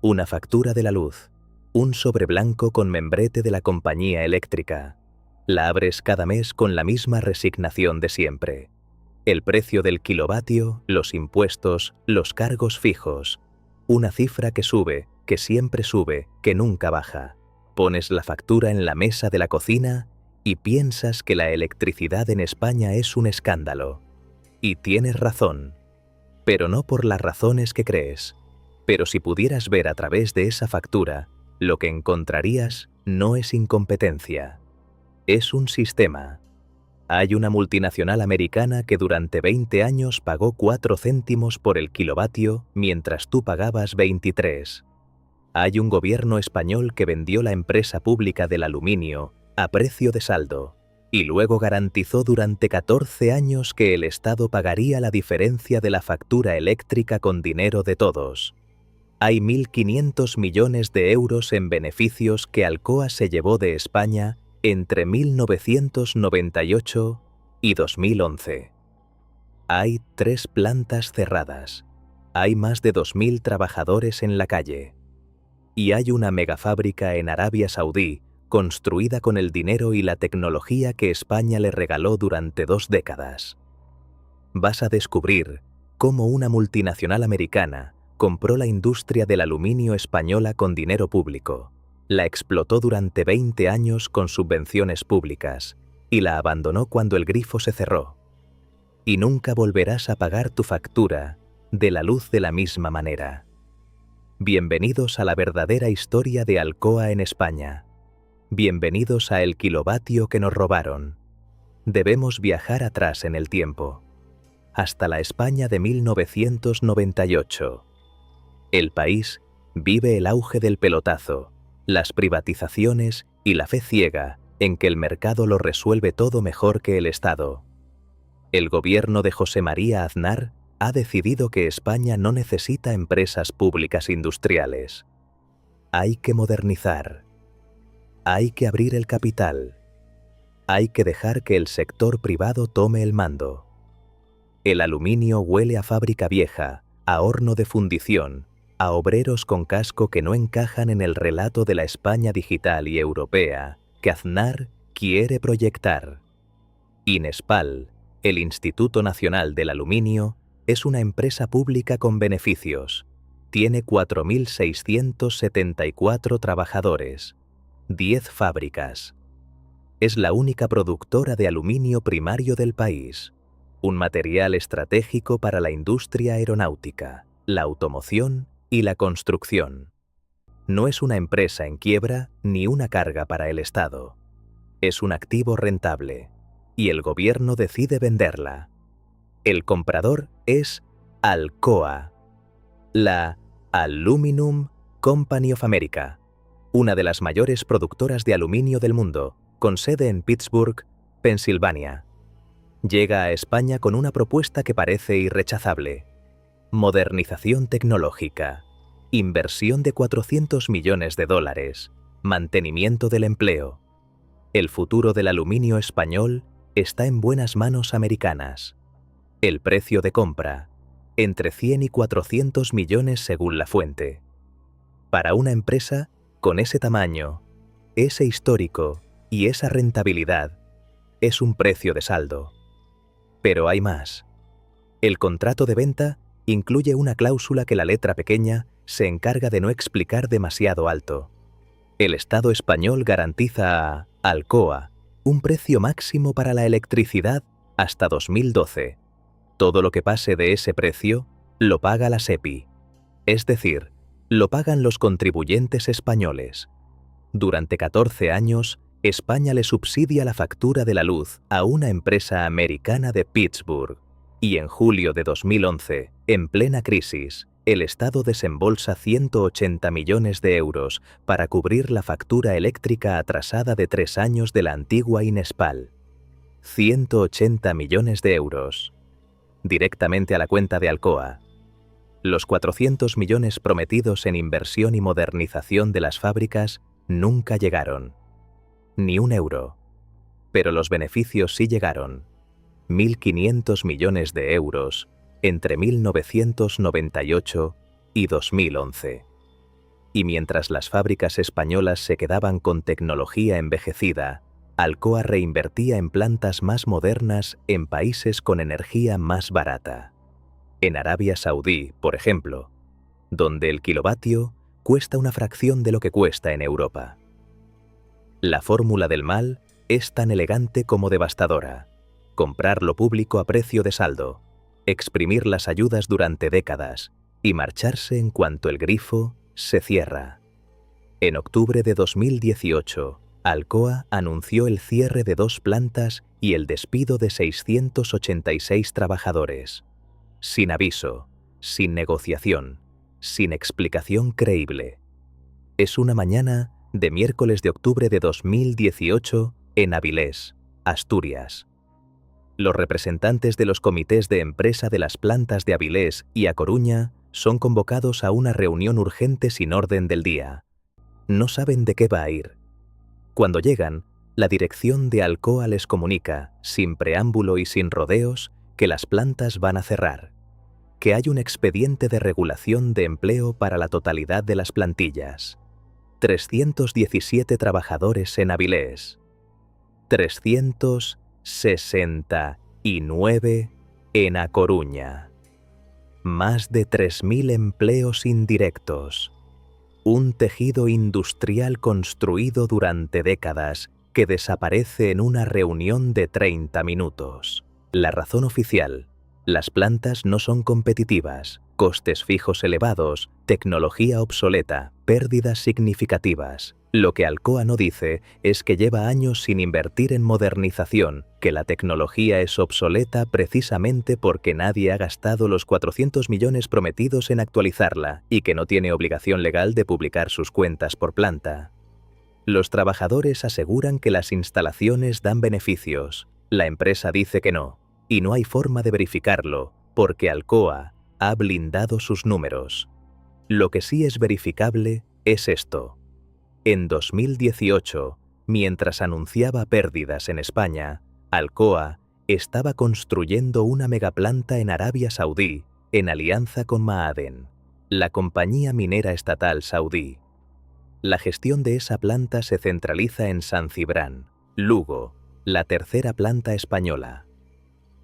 Una factura de la luz, un sobre blanco con membrete de la compañía eléctrica. La abres cada mes con la misma resignación de siempre. El precio del kilovatio, los impuestos, los cargos fijos. Una cifra que sube, que siempre sube, que nunca baja. Pones la factura en la mesa de la cocina y piensas que la electricidad en España es un escándalo. Y tienes razón, pero no por las razones que crees. Pero si pudieras ver a través de esa factura, lo que encontrarías no es incompetencia. Es un sistema. Hay una multinacional americana que durante 20 años pagó 4 céntimos por el kilovatio mientras tú pagabas 23. Hay un gobierno español que vendió la empresa pública del aluminio a precio de saldo y luego garantizó durante 14 años que el Estado pagaría la diferencia de la factura eléctrica con dinero de todos. Hay 1.500 millones de euros en beneficios que Alcoa se llevó de España entre 1998 y 2011. Hay 3 plantas cerradas. Hay más de 2.000 trabajadores en la calle. Y hay una megafábrica en Arabia Saudí construida con el dinero y la tecnología que España le regaló durante 2 décadas. Vas a descubrir cómo una multinacional americana compró la industria del aluminio española con dinero público, la explotó durante 20 años con subvenciones públicas y la abandonó cuando el grifo se cerró. Y nunca volverás a pagar tu factura de la luz de la misma manera. Bienvenidos a la verdadera historia de Alcoa en España. Bienvenidos a el kilovatio que nos robaron. Debemos viajar atrás en el tiempo, hasta la España de 1998. El país vive el auge del pelotazo, las privatizaciones y la fe ciega en que el mercado lo resuelve todo mejor que el Estado. El gobierno de José María Aznar ha decidido que España no necesita empresas públicas industriales. Hay que modernizar. Hay que abrir el capital. Hay que dejar que el sector privado tome el mando. El aluminio huele a fábrica vieja, a horno de fundición, a obreros con casco que no encajan en el relato de la España digital y europea que Aznar quiere proyectar. Inespal, el Instituto Nacional del Aluminio, es una empresa pública con beneficios. Tiene 4.674 trabajadores, 10 fábricas. Es la única productora de aluminio primario del país, un material estratégico para la industria aeronáutica, la automoción y la construcción. No es una empresa en quiebra ni una carga para el Estado. Es un activo rentable y el gobierno decide venderla. El comprador es Alcoa, la Aluminum Company of America, una de las mayores productoras de aluminio del mundo, con sede en Pittsburgh, Pensilvania. Llega a España con una propuesta que parece irrechazable: modernización tecnológica, inversión de 400 millones de dólares, mantenimiento del empleo. El futuro del aluminio español está en buenas manos americanas. El precio de compra, entre 100 y 400 millones según la fuente. Para una empresa con ese tamaño, ese histórico y esa rentabilidad, es un precio de saldo. Pero hay más. El contrato de venta incluye una cláusula que la letra pequeña se encarga de no explicar demasiado alto. El Estado español garantiza a Alcoa un precio máximo para la electricidad hasta 2012. Todo lo que pase de ese precio lo paga la SEPI, es decir, lo pagan los contribuyentes españoles. Durante 14 años, España le subsidia la factura de la luz a una empresa americana de Pittsburgh, y en julio de 2011, en plena crisis, el Estado desembolsa 180 millones de euros para cubrir la factura eléctrica atrasada de 3 años de la antigua Inespal. 180 millones de euros. Directamente a la cuenta de Alcoa. Los 400 millones prometidos en inversión y modernización de las fábricas nunca llegaron. Ni un euro. Pero los beneficios sí llegaron. 1.500 millones de euros entre 1998 y 2011. Y mientras las fábricas españolas se quedaban con tecnología envejecida, Alcoa reinvertía en plantas más modernas en países con energía más barata. En Arabia Saudí, por ejemplo, donde el kilovatio cuesta una fracción de lo que cuesta en Europa. La fórmula del mal es tan elegante como devastadora: comprar lo público a precio de saldo, exprimir las ayudas durante décadas y marcharse en cuanto el grifo se cierra. En octubre de 2018, Alcoa anunció el cierre de 2 plantas y el despido de 686 trabajadores. Sin aviso, sin negociación, sin explicación creíble. Es una mañana de miércoles de octubre de 2018 en Avilés, Asturias. Los representantes de los comités de empresa de las plantas de Avilés y A Coruña son convocados a una reunión urgente sin orden del día. No saben de qué va a ir. Cuando llegan, la dirección de Alcoa les comunica, sin preámbulo y sin rodeos, que las plantas van a cerrar, que hay un expediente de regulación de empleo para la totalidad de las plantillas. 317 trabajadores en Avilés, 369 en A Coruña, más de 3.000 empleos indirectos, un tejido industrial construido durante décadas que desaparece en una reunión de 30 minutos. La razón oficial: las plantas no son competitivas, costes fijos elevados, tecnología obsoleta, pérdidas significativas. Lo que Alcoa no dice es que lleva años sin invertir en modernización, que la tecnología es obsoleta precisamente porque nadie ha gastado los 400 millones prometidos en actualizarla y que no tiene obligación legal de publicar sus cuentas por planta. Los trabajadores aseguran que las instalaciones dan beneficios. La empresa dice que no, y no hay forma de verificarlo porque Alcoa ha blindado sus números. Lo que sí es verificable es esto. En 2018, mientras anunciaba pérdidas en España, Alcoa estaba construyendo una megaplanta en Arabia Saudí, en alianza con Ma'aden, la compañía minera estatal saudí. La gestión de esa planta se centraliza en San Cibrán, Lugo, la tercera planta española.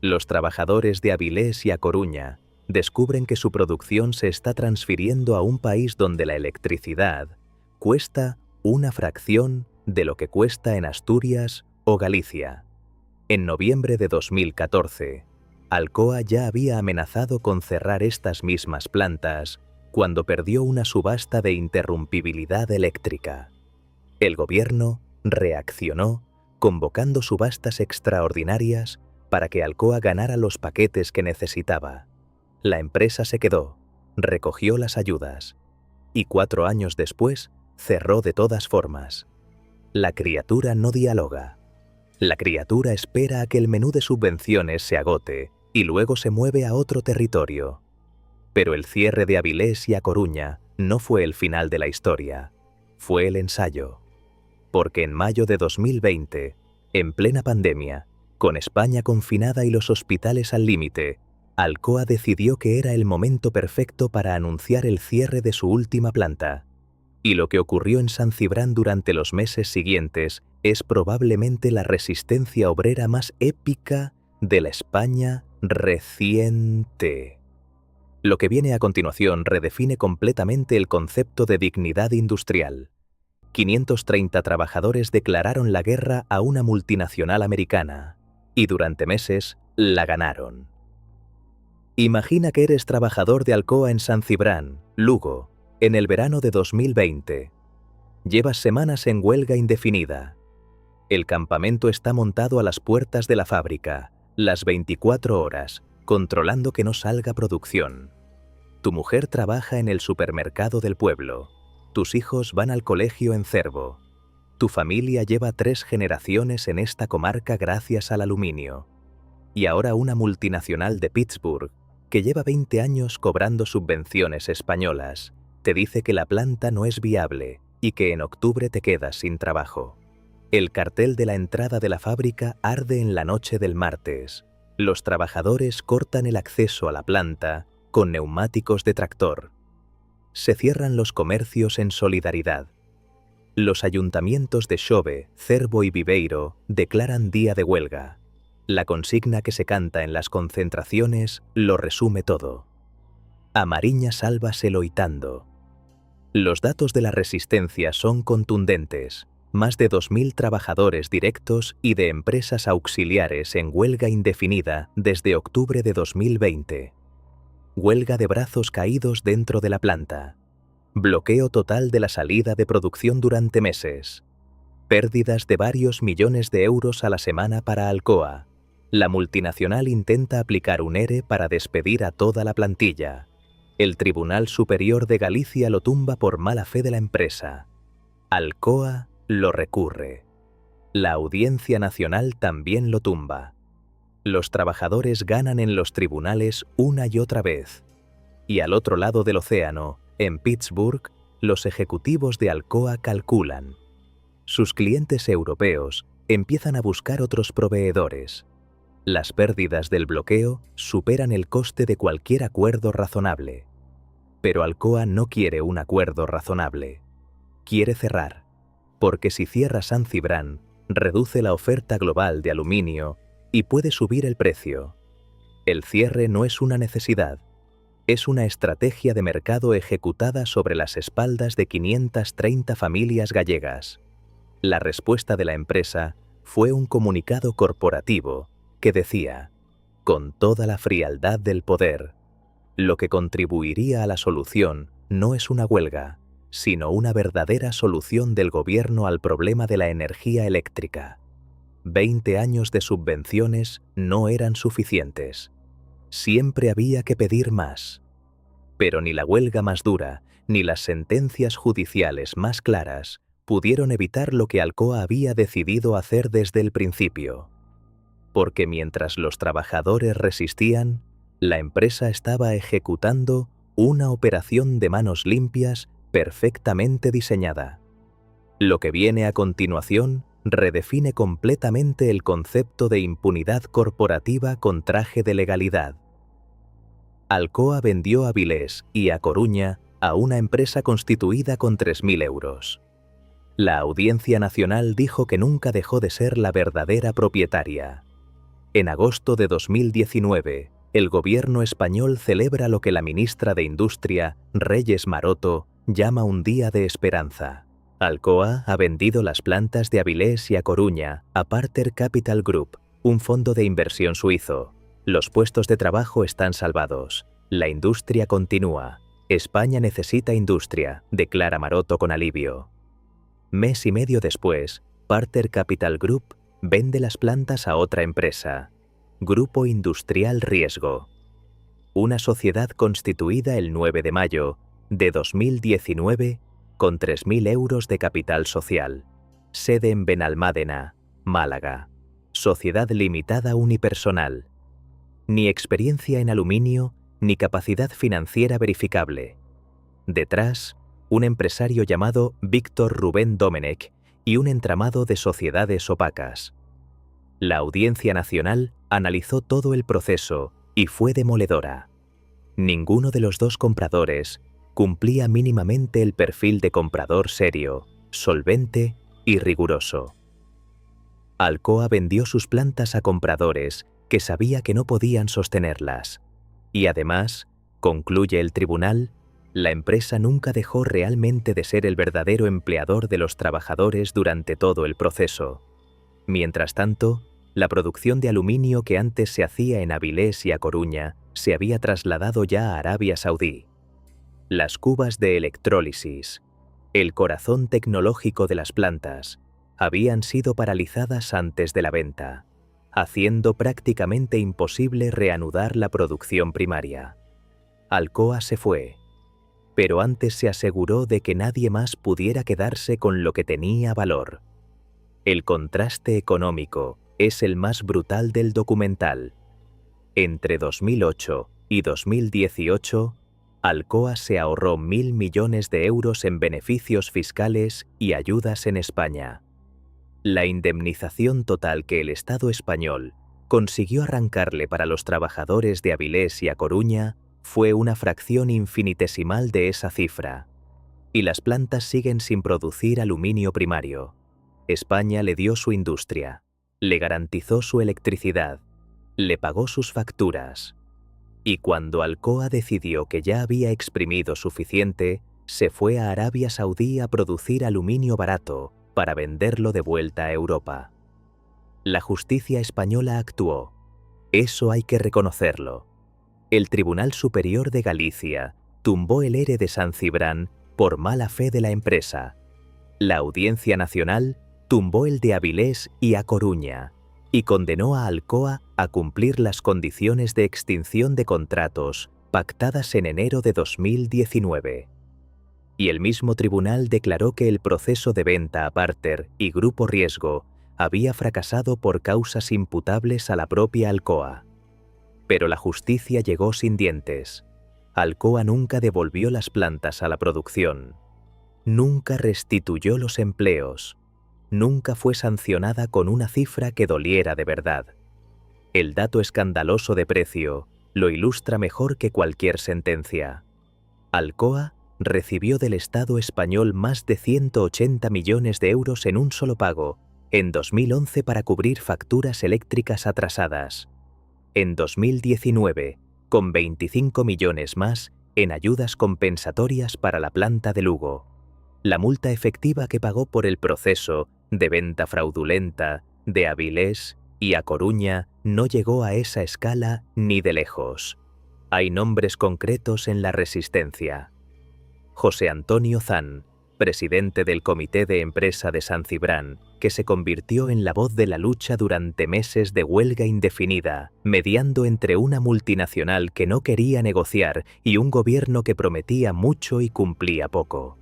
Los trabajadores de Avilés y A Coruña descubren que su producción se está transfiriendo a un país donde la electricidad cuesta una fracción de lo que cuesta en Asturias o Galicia. En noviembre de 2014, Alcoa ya había amenazado con cerrar estas mismas plantas cuando perdió una subasta de interrumpibilidad eléctrica. El gobierno reaccionó convocando subastas extraordinarias para que Alcoa ganara los paquetes que necesitaba. La empresa se quedó, recogió las ayudas y 4 años después cerró de todas formas. La criatura no dialoga. La criatura espera a que el menú de subvenciones se agote y luego se mueve a otro territorio. Pero el cierre de Avilés y A Coruña no fue el final de la historia, fue el ensayo. Porque en mayo de 2020, en plena pandemia, con España confinada y los hospitales al límite, Alcoa decidió que era el momento perfecto para anunciar el cierre de su última planta. Y lo que ocurrió en San Cibrán durante los meses siguientes es probablemente la resistencia obrera más épica de la España reciente. Lo que viene a continuación redefine completamente el concepto de dignidad industrial. 530 trabajadores declararon la guerra a una multinacional americana y durante meses la ganaron. Imagina que eres trabajador de Alcoa en San Cibrán, Lugo, en el verano de 2020. Llevas semanas en huelga indefinida. El campamento está montado a las puertas de la fábrica, las 24 horas, controlando que no salga producción. Tu mujer trabaja en el supermercado del pueblo. Tus hijos van al colegio en Cervo. Tu familia lleva 3 generaciones en esta comarca gracias al aluminio. Y ahora una multinacional de Pittsburgh, que lleva 20 años cobrando subvenciones españolas, te dice que la planta no es viable y que en octubre te quedas sin trabajo. El cartel de la entrada de la fábrica arde en la noche del martes. Los trabajadores cortan el acceso a la planta con neumáticos de tractor. Se cierran los comercios en solidaridad. Los ayuntamientos de Xove, Cervo y Viveiro declaran día de huelga. La consigna que se canta en las concentraciones lo resume todo. A Mariña sálvase loitando. Los datos de la resistencia son contundentes. Más de 2.000 trabajadores directos y de empresas auxiliares en huelga indefinida desde octubre de 2020. Huelga de brazos caídos dentro de la planta. Bloqueo total de la salida de producción durante meses. Pérdidas de varios millones de euros a la semana para Alcoa. La multinacional intenta aplicar un ERE para despedir a toda la plantilla. El Tribunal Superior de Galicia lo tumba por mala fe de la empresa. Alcoa lo recurre. La Audiencia Nacional también lo tumba. Los trabajadores ganan en los tribunales una y otra vez. Y al otro lado del océano, en Pittsburgh, los ejecutivos de Alcoa calculan. Sus clientes europeos empiezan a buscar otros proveedores. Las pérdidas del bloqueo superan el coste de cualquier acuerdo razonable. Pero Alcoa no quiere un acuerdo razonable. Quiere cerrar, porque si cierra San Cibrán, reduce la oferta global de aluminio y puede subir el precio. El cierre no es una necesidad, es una estrategia de mercado ejecutada sobre las espaldas de 530 familias gallegas. La respuesta de la empresa fue un comunicado corporativo que decía, con toda la frialdad del poder, lo que contribuiría a la solución no es una huelga, sino una verdadera solución del gobierno al problema de la energía eléctrica. 20 años de subvenciones no eran suficientes. Siempre había que pedir más. Pero ni la huelga más dura, ni las sentencias judiciales más claras pudieron evitar lo que Alcoa había decidido hacer desde el principio. Porque mientras los trabajadores resistían, la empresa estaba ejecutando una operación de manos limpias perfectamente diseñada. Lo que viene a continuación redefine completamente el concepto de impunidad corporativa con traje de legalidad. Alcoa vendió a Avilés y a Coruña a una empresa constituida con 3.000 euros. La Audiencia Nacional dijo que nunca dejó de ser la verdadera propietaria. En agosto de 2019, el gobierno español celebra lo que la ministra de Industria, Reyes Maroto, llama un día de esperanza. Alcoa ha vendido las plantas de Avilés y a Coruña a Parter Capital Group, un fondo de inversión suizo. Los puestos de trabajo están salvados. La industria continúa. España necesita industria, declara Maroto con alivio. Mes y medio después, Parter Capital Group vende las plantas a otra empresa, Grupo Industrial Riesgo, una sociedad constituida el 9 de mayo de 2019 con 3.000 euros de capital social, sede en Benalmádena, Málaga, sociedad limitada unipersonal. Ni experiencia en aluminio ni capacidad financiera verificable. Detrás, un empresario llamado Víctor Rubén Domenech y un entramado de sociedades opacas. La Audiencia Nacional analizó todo el proceso y fue demoledora. Ninguno de los dos compradores cumplía mínimamente el perfil de comprador serio, solvente y riguroso. Alcoa vendió sus plantas a compradores que sabía que no podían sostenerlas. Y además, concluye el tribunal, la empresa nunca dejó realmente de ser el verdadero empleador de los trabajadores durante todo el proceso. Mientras tanto, la producción de aluminio que antes se hacía en Avilés y a Coruña se había trasladado ya a Arabia Saudí. Las cubas de electrólisis, el corazón tecnológico de las plantas, habían sido paralizadas antes de la venta, haciendo prácticamente imposible reanudar la producción primaria. Alcoa se fue, pero antes se aseguró de que nadie más pudiera quedarse con lo que tenía valor. El contraste económico es el más brutal del documental. Entre 2008 y 2018, Alcoa se ahorró 1.000 millones de euros en beneficios fiscales y ayudas en España. La indemnización total que el Estado español consiguió arrancarle para los trabajadores de Avilés y a Coruña fue una fracción infinitesimal de esa cifra. Y las plantas siguen sin producir aluminio primario. España le dio su industria, le garantizó su electricidad, le pagó sus facturas. Y cuando Alcoa decidió que ya había exprimido suficiente, se fue a Arabia Saudí a producir aluminio barato para venderlo de vuelta a Europa. La justicia española actuó. Eso hay que reconocerlo. El Tribunal Superior de Galicia tumbó el ERE de San Cibrán por mala fe de la empresa. La Audiencia Nacional tumbó el de Avilés y A Coruña y condenó a Alcoa a cumplir las condiciones de extinción de contratos pactadas en enero de 2019. Y el mismo tribunal declaró que el proceso de venta a Parter y Grupo Riesgo había fracasado por causas imputables a la propia Alcoa. Pero la justicia llegó sin dientes. Alcoa nunca devolvió las plantas a la producción. Nunca restituyó los empleos. Nunca fue sancionada con una cifra que doliera de verdad. El dato escandaloso de precio lo ilustra mejor que cualquier sentencia. Alcoa recibió del Estado español más de 180 millones de euros en un solo pago, en 2011 para cubrir facturas eléctricas atrasadas. En 2019, con 25 millones más en ayudas compensatorias para la planta de Lugo. La multa efectiva que pagó por el proceso de venta fraudulenta de Avilés y A Coruña no llegó a esa escala ni de lejos. Hay nombres concretos en la resistencia. José Antonio Zan, presidente del Comité de Empresa de San Cibrán, que se convirtió en la voz de la lucha durante meses de huelga indefinida, mediando entre una multinacional que no quería negociar y un gobierno que prometía mucho y cumplía poco.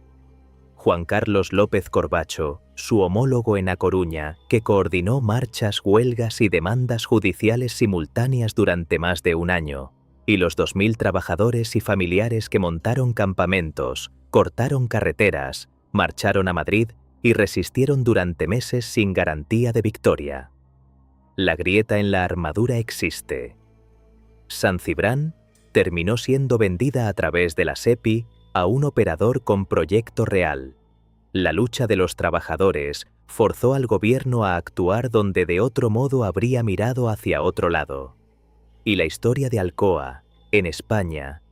Juan Carlos López Corbacho, su homólogo en A Coruña, que coordinó marchas, huelgas y demandas judiciales simultáneas durante más de un año, y los 2.000 trabajadores y familiares que montaron campamentos, cortaron carreteras, marcharon a Madrid y resistieron durante meses sin garantía de victoria. La grieta en la armadura existe. San Cibrán terminó siendo vendida a través de la SEPI a un operador con proyecto real. La lucha de los trabajadores forzó al gobierno a actuar donde de otro modo habría mirado hacia otro lado. Y la historia de Alcoa, en España,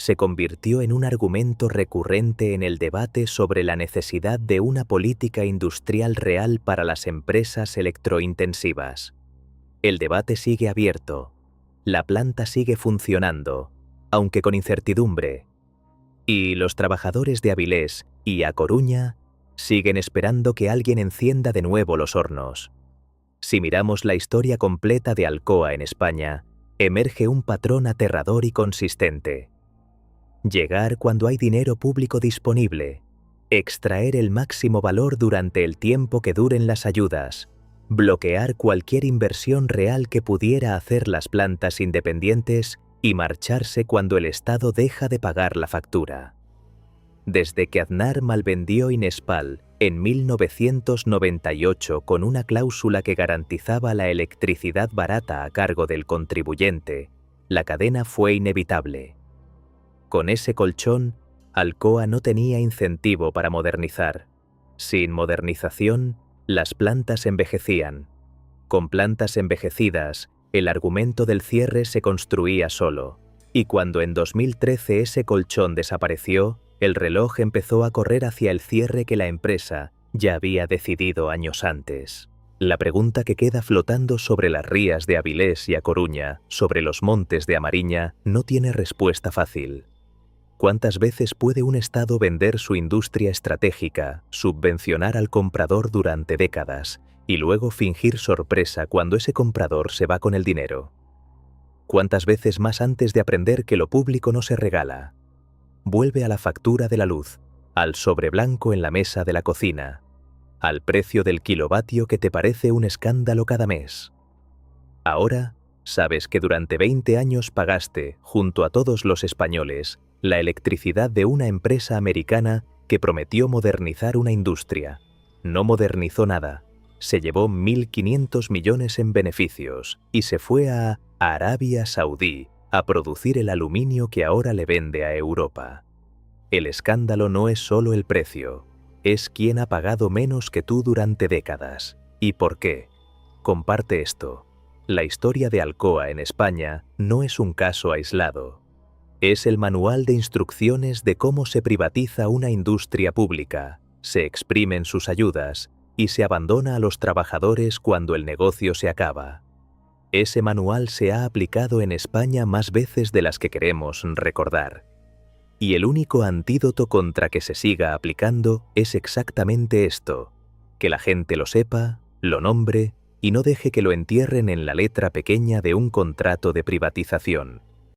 se convirtió en un argumento recurrente en el debate sobre la necesidad de una política industrial real para las empresas electrointensivas. El debate sigue abierto. La planta sigue funcionando, aunque con incertidumbre. Y los trabajadores de Avilés y A Coruña siguen esperando que alguien encienda de nuevo los hornos. Si miramos la historia completa de Alcoa en España, emerge un patrón aterrador y consistente. Llegar cuando hay dinero público disponible, extraer el máximo valor durante el tiempo que duren las ayudas, bloquear cualquier inversión real que pudiera hacer las plantas independientes y marcharse cuando el Estado deja de pagar la factura. Desde que Aznar malvendió Inespal en 1998 con una cláusula que garantizaba la electricidad barata a cargo del contribuyente, la cadena fue inevitable. Con ese colchón, Alcoa no tenía incentivo para modernizar. Sin modernización, las plantas envejecían. Con plantas envejecidas, el argumento del cierre se construía solo. Y cuando en 2013 ese colchón desapareció, el reloj empezó a correr hacia el cierre que la empresa ya había decidido años antes. La pregunta que queda flotando sobre las rías de Avilés y A Coruña, sobre los montes de Amariña, no tiene respuesta fácil. ¿Cuántas veces puede un Estado vender su industria estratégica, subvencionar al comprador durante décadas y luego fingir sorpresa cuando ese comprador se va con el dinero? ¿Cuántas veces más antes de aprender que lo público no se regala? Vuelve a la factura de la luz, al sobre blanco en la mesa de la cocina, al precio del kilovatio que te parece un escándalo cada mes. Ahora, sabes que durante 20 años pagaste, junto a todos los españoles, la electricidad de una empresa americana que prometió modernizar una industria. No modernizó nada. Se llevó 1.500 millones en beneficios y se fue a Arabia Saudí a producir el aluminio que ahora le vende a Europa. El escándalo no es solo el precio, es quién ha pagado menos que tú durante décadas. ¿Y por qué? Comparte esto. La historia de Alcoa en España no es un caso aislado. Es el manual de instrucciones de cómo se privatiza una industria pública, se exprimen sus ayudas y se abandona a los trabajadores cuando el negocio se acaba. Ese manual se ha aplicado en España más veces de las que queremos recordar. Y el único antídoto contra que se siga aplicando es exactamente esto, que la gente lo sepa, lo nombre y no deje que lo entierren en la letra pequeña de un contrato de privatización.